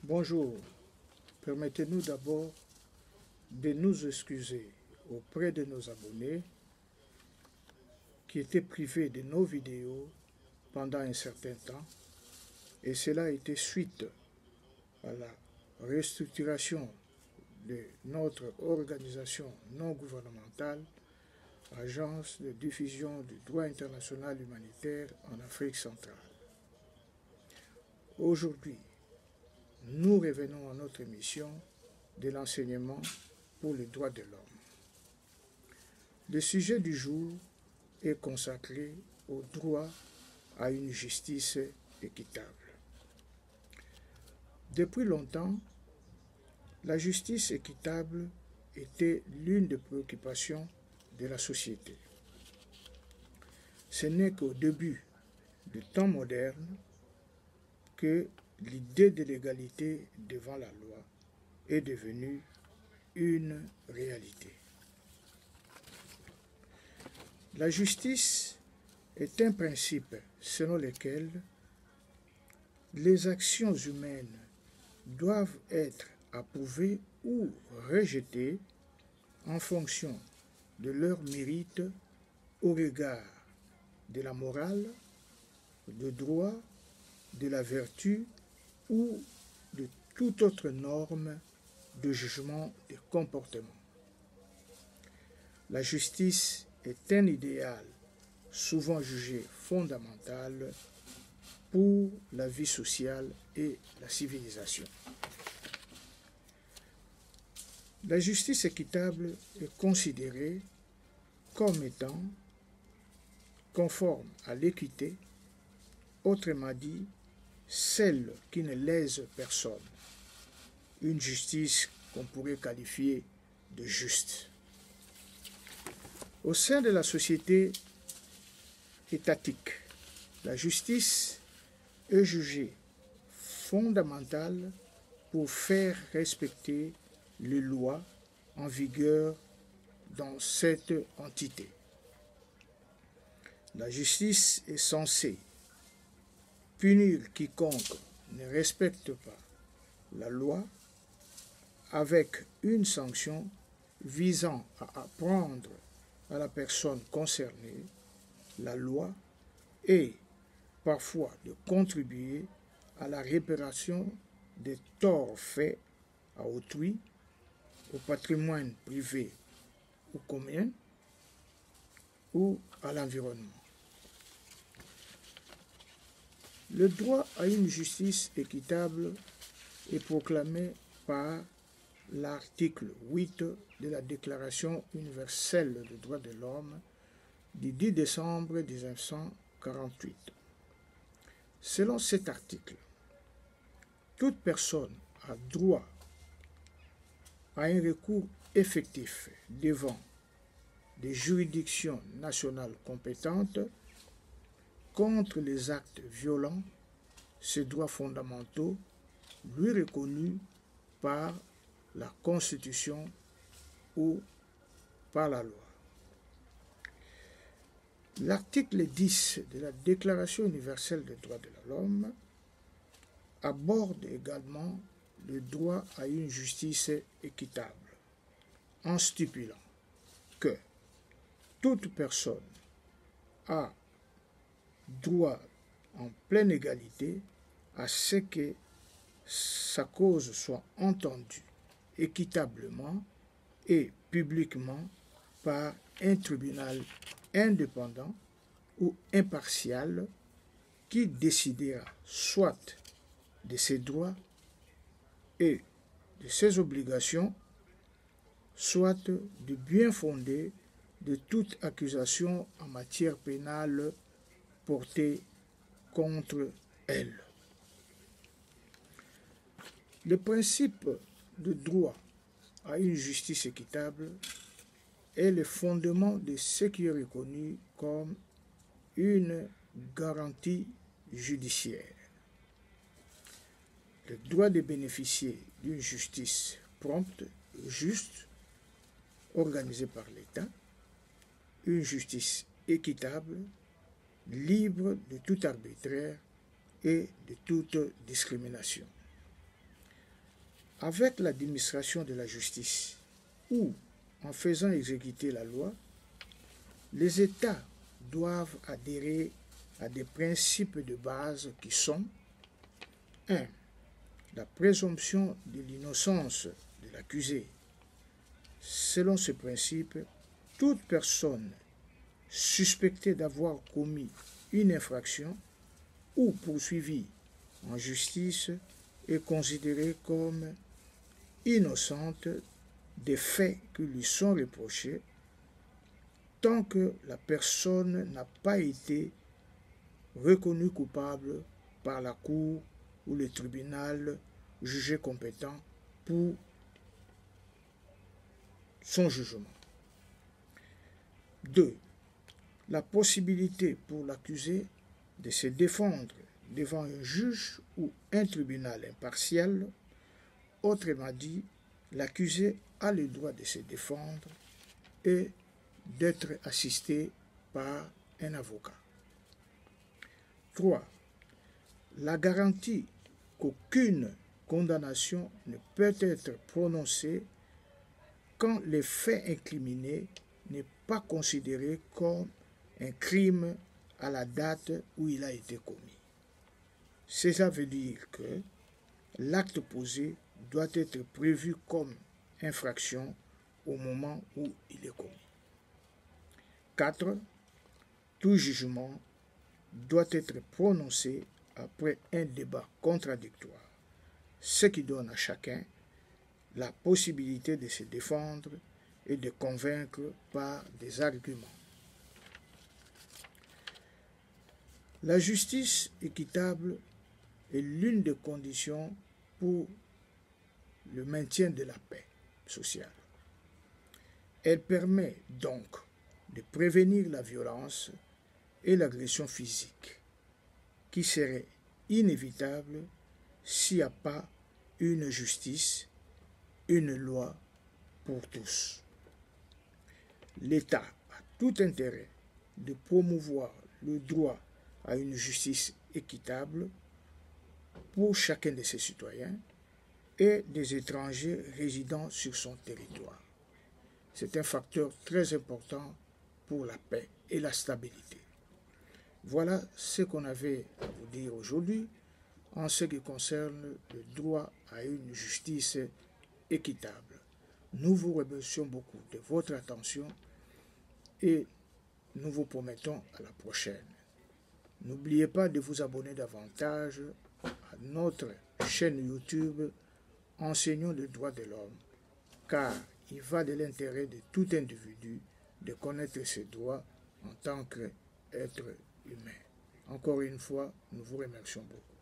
Bonjour, permettez-nous d'abord de nous excuser auprès de nos abonnés qui étaient privés de nos vidéos pendant un certain temps, et cela a été suite à la restructuration de notre organisation non gouvernementale, Agence de diffusion du droit international humanitaire en Afrique centrale. Aujourd'hui, nous revenons à notre mission de l'enseignement pour les droits de l'homme. Le sujet du jour est consacré au droit à une justice équitable. Depuis longtemps, la justice équitable était l'une des préoccupations de la société. Ce n'est qu'au début du temps moderne que l'idée de l'égalité devant la loi est devenue une réalité. La justice est un principe selon lequel les actions humaines doivent être approuvées ou rejetées en fonction de leur mérite au regard de la morale, du droit, de la vertu ou de toute autre norme de jugement de comportement. La justice est un idéal souvent jugé fondamental pour la vie sociale et la civilisation. La justice équitable est considérée comme étant conforme à l'équité, autrement dit, celle qui ne lèse personne, une justice qu'on pourrait qualifier de juste. Au sein de la société étatique, la justice est jugée fondamentale pour faire respecter les lois en vigueur dans cette entité. La justice est censée punir quiconque ne respecte pas la loi avec une sanction visant à apprendre à la personne concernée la loi et parfois de contribuer à la réparation des torts faits à autrui, au patrimoine privé ou commun ou à l'environnement. Le droit à une justice équitable est proclamé par l'article 8 de la Déclaration universelle des droits de l'homme du 10 décembre 1948. Selon cet article, toute personne a droit à un recours effectif devant des juridictions nationales compétentes contre les actes violents, ces droits fondamentaux lui reconnus par la Constitution ou par la loi. L'article 10 de la Déclaration universelle des droits de l'homme aborde également le droit à une justice équitable, en stipulant que toute personne a droit en pleine égalité à ce que sa cause soit entendue équitablement et publiquement par un tribunal indépendant ou impartial qui décidera soit de ses droits et de ses obligations, soit du bien fondé de toute accusation en matière pénale portée contre elle. Le principe de droit à une justice équitable est le fondement de ce qui est reconnu comme une garantie judiciaire. Le droit de bénéficier d'une justice prompte et juste, organisée par l'État, une justice équitable, libre de tout arbitraire et de toute discrimination. avec l'administration de la justice ou en faisant exécuter la loi, les États doivent adhérer à des principes de base qui sont 1. La présomption de l'innocence de l'accusé. Selon ce principe, toute personne suspectée d'avoir commis une infraction ou poursuivie en justice est considérée comme innocente des faits qui lui sont reprochés tant que la personne n'a pas été reconnue coupable par la cour ou le tribunal jugé compétent pour son jugement. 2. La possibilité pour l'accusé de se défendre devant un juge ou un tribunal impartial. Autrement dit, l'accusé a le droit de se défendre et d'être assisté par un avocat. 3. La garantie qu'aucune condamnation ne peut être prononcée quand le fait incriminé n'est pas considéré comme un crime à la date où il a été commis. Cela veut dire que l'acte posé doit être prévu comme infraction au moment où il est commis. 4. Tout jugement doit être prononcé après un débat contradictoire, ce qui donne à chacun la possibilité de se défendre et de convaincre par des arguments. La justice équitable est l'une des conditions pour le maintien de la paix sociale. Elle permet donc de prévenir la violence et l'agression physique, qui serait inévitable s'il n'y a pas une justice, une loi pour tous. L'État a tout intérêt de promouvoir le droit à une justice équitable pour chacun de ses citoyens et des étrangers résidant sur son territoire. C'est un facteur très important pour la paix et la stabilité. Voilà ce qu'on avait à vous dire aujourd'hui en ce qui concerne le droit à une justice équitable. Nous vous remercions beaucoup de votre attention et nous vous promettons à la prochaine. N'oubliez pas de vous abonner davantage à notre chaîne YouTube Enseignons le droit de l'homme, car il va de l'intérêt de tout individu de connaître ses droits en tant qu'être humain. Encore une fois, nous vous remercions beaucoup.